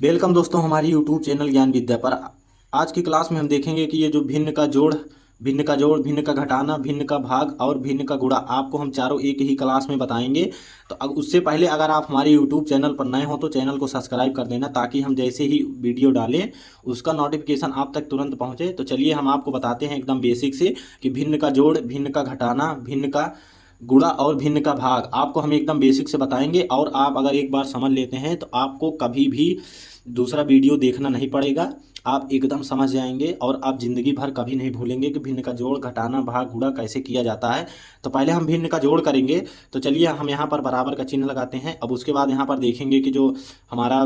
Welcome दोस्तों हमारी YouTube channel ज्ञान विद्या पर। आज की क्लास में हम देखेंगे कि ये जो भिन्न का जोड़, भिन्न का घटाना, भिन्न का भाग और भिन्न का गुणा आपको हम चारों एक ही क्लास में बताएंगे। तो अब उससे पहले अगर आप हमारे यूट्यूब चैनल पर नए हो तो चैनल को सब्सक्राइब कर देना, ताकि हम जैसे ही वीडियो डालें उसका नोटिफिकेशन आप तक तुरंत पहुंचे। तो चलिए हम आपको बताते हैं एकदम बेसिक से कि भिन्न का जोड़, भिन्न का घटाना, भिन्न का गुणा और भिन्न का भाग आपको हम एकदम बेसिक से बताएंगे। और आप अगर एक बार समझ लेते हैं तो आपको कभी भी दूसरा वीडियो देखना नहीं पड़ेगा, आप एकदम समझ जाएंगे और आप ज़िंदगी भर कभी नहीं भूलेंगे कि भिन्न का जोड़, घटाना, भाग, गुणा कैसे किया जाता है। तो पहले हम भिन्न का जोड़ करेंगे। तो चलिए हम यहाँ पर बराबर का चिन्ह लगाते हैं। अब उसके बाद यहाँ पर देखेंगे कि जो हमारा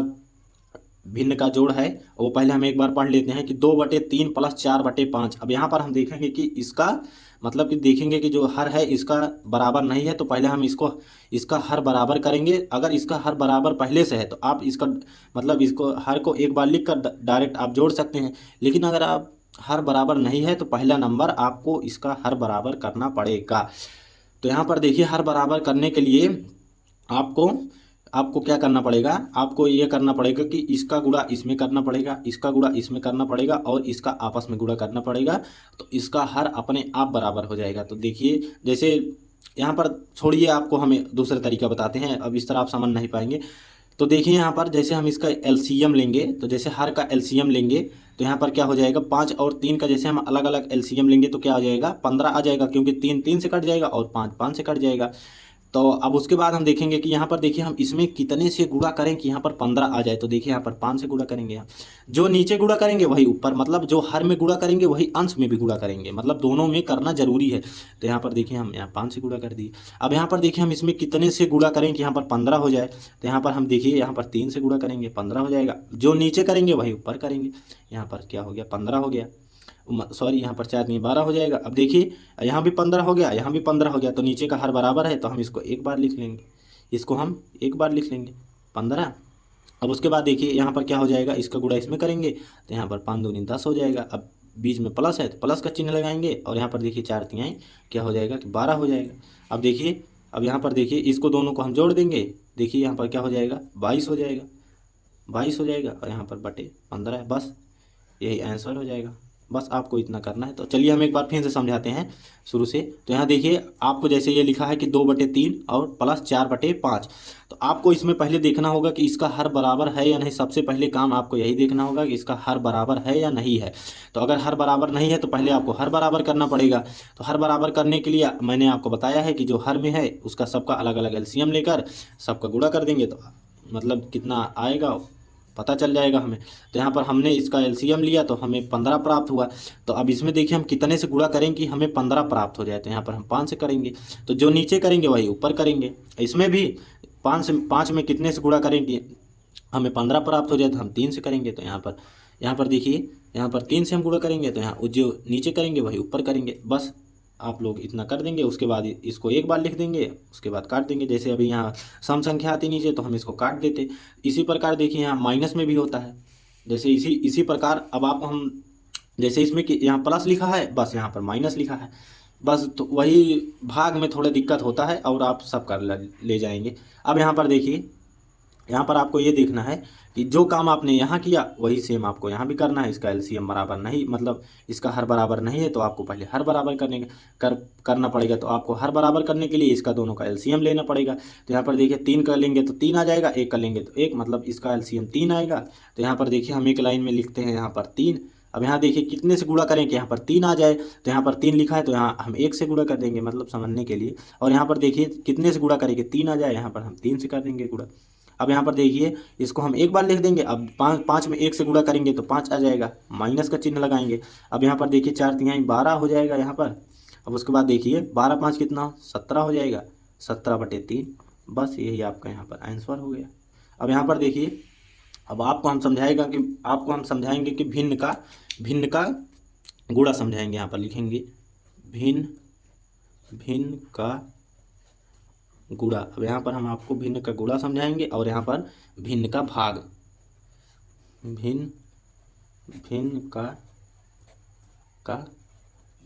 भिन्न का जोड़ है वो पहले हम एक बार पढ़ लेते हैं कि 2/3 प्लस 4/5। अब यहाँ पर हम देखेंगे कि इसका मतलब कि देखेंगे कि जो हर है इसका बराबर नहीं है, तो पहले हम इसका हर बराबर करेंगे। अगर इसका हर बराबर पहले से है तो आप इसका मतलब इसको हर को एक बार लिख कर डायरेक्ट आप जोड़ सकते हैं। लेकिन अगर आप हर बराबर नहीं है तो पहला नंबर आपको इसका हर बराबर करना पड़ेगा। तो यहाँ पर देखिए हर बराबर करने के लिए आपको आपको क्या करना पड़ेगा, आपको ये करना पड़ेगा कि इसका गुणा इसमें करना पड़ेगा, इसका गुणा इसमें करना पड़ेगा और इसका आपस में गुणा करना पड़ेगा। तो इसका हर अपने आप बराबर हो जाएगा। तो देखिए जैसे यहाँ पर छोड़िए, आपको हमें दूसरा तरीका बताते हैं, अब इस तरह आप समझ नहीं पाएंगे। तो देखिए यहाँ पर जैसे हम इसका एलसीएम लेंगे, तो जैसे हर का एलसीएम लेंगे तो यहाँ पर क्या हो जाएगा, 5 और 3 का जैसे हम अलग अलग एलसीएम लेंगे तो क्या हो जाएगा, 15 आ जाएगा, क्योंकि 3 3 से कट जाएगा और 5 5 से कट जाएगा। तो अब उसके बाद हम देखेंगे कि यहाँ पर देखिए हम इसमें कितने से गुणा करें कि यहाँ पर 15 आ जाए। तो देखिए यहाँ पर 5 से गुणा करेंगे, यहाँ जो नीचे गुणा करेंगे वही ऊपर, मतलब जो हर में गुणा करेंगे वही अंश में भी गुणा करेंगे, मतलब दोनों में करना जरूरी है। तो यहाँ पर देखिए हम यहाँ 5 से गुणा कर दिए। अब यहाँ पर देखिए हम इसमें कितने से गुणा करें कि यहाँ पर 15 हो जाए। तो यहाँ पर हम देखिए यहाँ पर 3 से गुणा करेंगे, 15 हो जाएगा, जो नीचे करेंगे वही ऊपर करेंगे। यहाँ पर क्या हो गया, 15 हो गया, सॉरी यहाँ पर 4 नहीं 12 हो जाएगा। अब देखिए यहाँ भी 15 हो गया, यहाँ भी 15 हो गया, तो नीचे का हर बराबर है तो हम इसको एक बार लिख लेंगे, इसको हम एक बार लिख लेंगे 15। अब उसके बाद देखिए यहाँ पर क्या हो जाएगा, इसका गुणा इसमें करेंगे तो यहाँ पर 5 दूनी 10 हो जाएगा। अब बीच में प्लस है तो प्लस का चिन्ह लगाएंगे और यहाँ पर देखिए 4 तिहाई क्या हो जाएगा कि 12 हो जाएगा। अब देखिए अब यहाँ पर देखिए इसको दोनों को हम जोड़ देंगे, देखिए यहाँ पर क्या हो जाएगा, 22 हो जाएगा, 22 हो जाएगा और यहाँ पर बटे 15 है, बस यही आंसर हो जाएगा। बस आपको इतना करना है। तो चलिए हम एक बार फिर से समझाते हैं शुरू से। तो यहाँ देखिए आपको जैसे ये लिखा है कि 2/3 और प्लस 4/5, तो आपको इसमें पहले देखना होगा कि इसका हर बराबर है या नहीं। सबसे पहले काम आपको यही देखना होगा कि इसका हर बराबर है या नहीं है। तो अगर हर बराबर नहीं है तो पहले आपको हर बराबर करना पड़ेगा। तो हर बराबर करने के लिए मैंने आपको बताया है कि जो हर में है उसका सबका अलग अलग एलसीएम लेकर सबका गुणा कर देंगे, तो मतलब कितना आएगा पता चल जाएगा हमें। तो यहाँ पर हमने इसका एलसीएम लिया तो हमें 15 प्राप्त हुआ। तो अब इसमें देखिए हम कितने से गुणा करें कि हमें 15 प्राप्त हो जाए। तो यहाँ पर हम 5 से करेंगे, तो जो नीचे करेंगे वही ऊपर करेंगे। इसमें भी 5 में कितने से गुणा करेंगे हमें 15 प्राप्त हो जाए, तो हम 3 से करेंगे। तो यहाँ पर देखिए यहाँ पर 3 से हम गुणा करेंगे तो यहाँ जो नीचे करेंगे वही ऊपर करेंगे। बस आप लोग इतना कर देंगे, उसके बाद इसको एक बार लिख देंगे, उसके बाद काट देंगे। जैसे अभी यहाँ सम संख्या आती नीचे तो हम इसको काट देते। इसी प्रकार देखिए यहाँ माइनस में भी होता है, जैसे इसी इसी प्रकार अब आप हम जैसे इसमें कि यहाँ प्लस लिखा है बस यहाँ पर माइनस लिखा है, बस तो वही भाग में थोड़ा दिक्कत होता है और आप सब कर ले जाएंगे। अब यहाँ पर देखिए यहाँ पर आपको ये देखना है कि जो काम आपने यहाँ किया वही सेम आपको यहाँ भी करना है। इसका एलसीएम बराबर नहीं, मतलब इसका हर बराबर नहीं है, तो आपको पहले हर बराबर करना पड़ेगा। तो आपको हर बराबर करने के लिए इसका दोनों का एलसीएम लेना पड़ेगा। तो यहाँ पर देखिए 3 का लेंगे तो 3 आ जाएगा, 1 का लेंगे तो 1, मतलब इसका एलसीएम 3 आएगा। तो यहाँ पर देखिए हम एक लाइन में लिखते हैं यहाँ पर 3। अब यहाँ देखिए कितने से गुणा करें कि यहाँ पर 3 आ जाए। तो यहाँ पर 3 लिखा है तो यहाँ हम 1 से गुणा कर देंगे, मतलब समझने के लिए। और यहाँ पर देखिए कितने से गुणा करेंगे, 3 आ जाए, यहाँ पर हम 3 से कर देंगे गुणा। अब यहाँ पर देखिए इसको हम एक बार लिख देंगे। अब 5 में 1 से गुणा करेंगे तो 5 आ जाएगा, माइनस का चिन्ह लगाएंगे। अब यहाँ पर देखिए 4 तिहाई 12 हो जाएगा यहाँ पर। अब उसके बाद देखिए 12 5 कितना, 17 हो जाएगा, 17/3। बस यही आपका यहाँ पर आंसर हो गया। अब यहाँ पर देखिए अब आपको हम समझाएंगे कि भिन्न का गुणा समझाएंगे। यहाँ पर लिखेंगे भिन्न भिन्न का गुणा। अब यहाँ पर हम आपको भिन्न का गुणा समझाएंगे और यहाँ पर भिन्न का भाग, भिन्न भिन्न का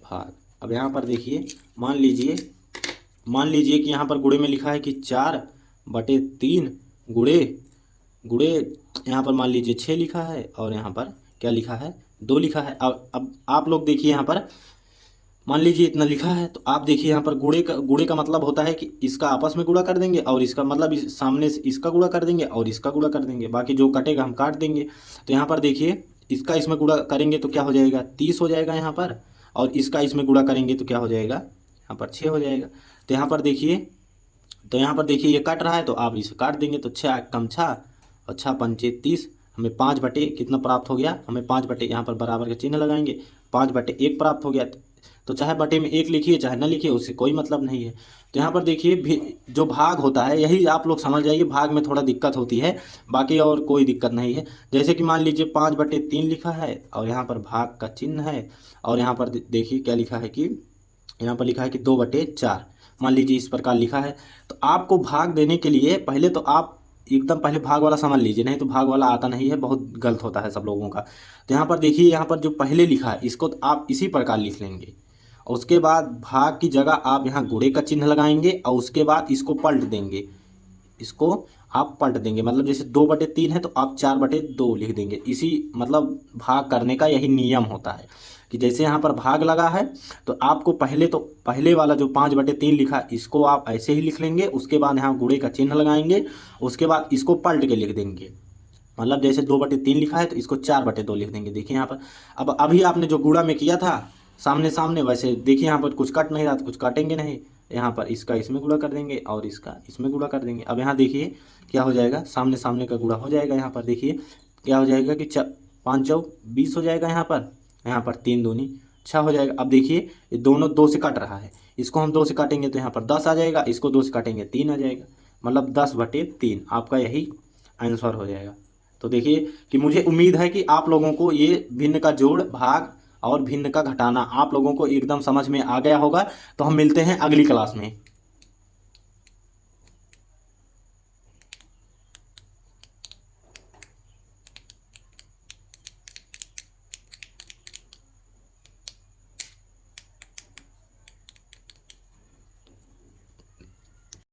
भाग। अब यहाँ पर देखिए मान लीजिए कि यहाँ पर गुणे में लिखा है कि 4/3 गुणे गुणे यहाँ पर मान लीजिए 6 लिखा है और यहाँ पर क्या लिखा है 2 लिखा है। अब आप लोग देखिए यहाँ पर मान लीजिए इतना लिखा है, तो आप देखिए यहाँ पर गुणे का मतलब होता है कि इसका आपस में गुणा कर देंगे और इसका मतलब सामने से इसका गुणा कर देंगे और इसका गुणा कर देंगे, बाकी जो कटेगा हम काट देंगे। तो यहाँ पर देखिए इसका इसमें गुणा करेंगे तो क्या हो जाएगा 30 हो जाएगा यहाँ पर, और इसका इसमें गुणा करेंगे तो क्या हो जाएगा यहाँ पर 6 हो जाएगा। तो यहाँ पर देखिए ये कट रहा है तो आप इसे काट देंगे, तो 6 कम 6 और 6 पंचे 30, हमें 5 बटे कितना प्राप्त हो गया, हमें 5 बटे यहाँ पर बराबर का चिन्ह लगाएंगे 5 बटे 1 प्राप्त हो गया। तो चाहे बटे में 1 लिखिए चाहे ना लिखिए उससे कोई मतलब नहीं है। तो यहाँ पर देखिए जो भाग होता है यही आप लोग समझ जाइए, भाग में थोड़ा दिक्कत होती है, बाकी और कोई दिक्कत नहीं है। जैसे कि मान लीजिए 5 बटे 3 लिखा है और यहाँ पर भाग का चिन्ह है, और यहाँ पर देखिए क्या लिखा है कि यहाँ पर लिखा है कि 2 बटे 4, मान लीजिए इस प्रकार लिखा है। तो आपको भाग देने के लिए पहले तो आप एकदम पहले भाग वाला समझ लीजिए, नहीं तो भाग वाला आता नहीं है, बहुत गलत होता है सब लोगों का। तो यहाँ पर देखिए यहाँ पर जो पहले लिखा है इसको तो आप इसी प्रकार लिख लेंगे, और उसके बाद भाग की जगह आप यहाँ गुणे का चिन्ह लगाएंगे और उसके बाद इसको पलट देंगे, इसको आप पलट देंगे, मतलब जैसे 2 बटे 3 है तो आप 4 बटे 2 लिख देंगे। इसी मतलब भाग करने का यही नियम होता है कि जैसे यहाँ पर भाग लगा है तो आपको पहले वाला जो 5 बटे 3 लिखा इसको आप ऐसे ही लिख लेंगे, उसके बाद यहाँ गुणे का चिन्ह लगाएंगे, उसके बाद इसको पलट के लिख देंगे, मतलब जैसे 2 बटे 3 लिखा है तो इसको 4 बटे 2 लिख देंगे। देखिए यहाँ पर अब अभी आपने जो गुणा में किया था सामने सामने, वैसे देखिए यहाँ पर कुछ कट नहीं रहा तो कुछ काटेंगे नहीं, यहाँ पर इसका इसमें गुणा कर देंगे और इसका इसमें गुणा कर देंगे। अब यहाँ देखिए क्या हो जाएगा, सामने सामने का गुणा हो जाएगा, यहाँ पर देखिए क्या हो जाएगा कि 5 चौक 20 हो जाएगा, यहाँ पर 3 दूनी 6 हो जाएगा। अब देखिए ये दोनों 2 से कट रहा है, इसको हम 2 से काटेंगे तो यहाँ पर 10 आ जाएगा, इसको 2 से काटेंगे 3 आ जाएगा, मतलब 10 बटे 3 आपका यही आंसर हो जाएगा। तो देखिए कि मुझे उम्मीद है कि आप लोगों को ये भिन्न का जोड़ भाग और भिन्न का घटाना आप लोगों को एकदम समझ में आ गया होगा। तो हम मिलते हैं अगली क्लास में।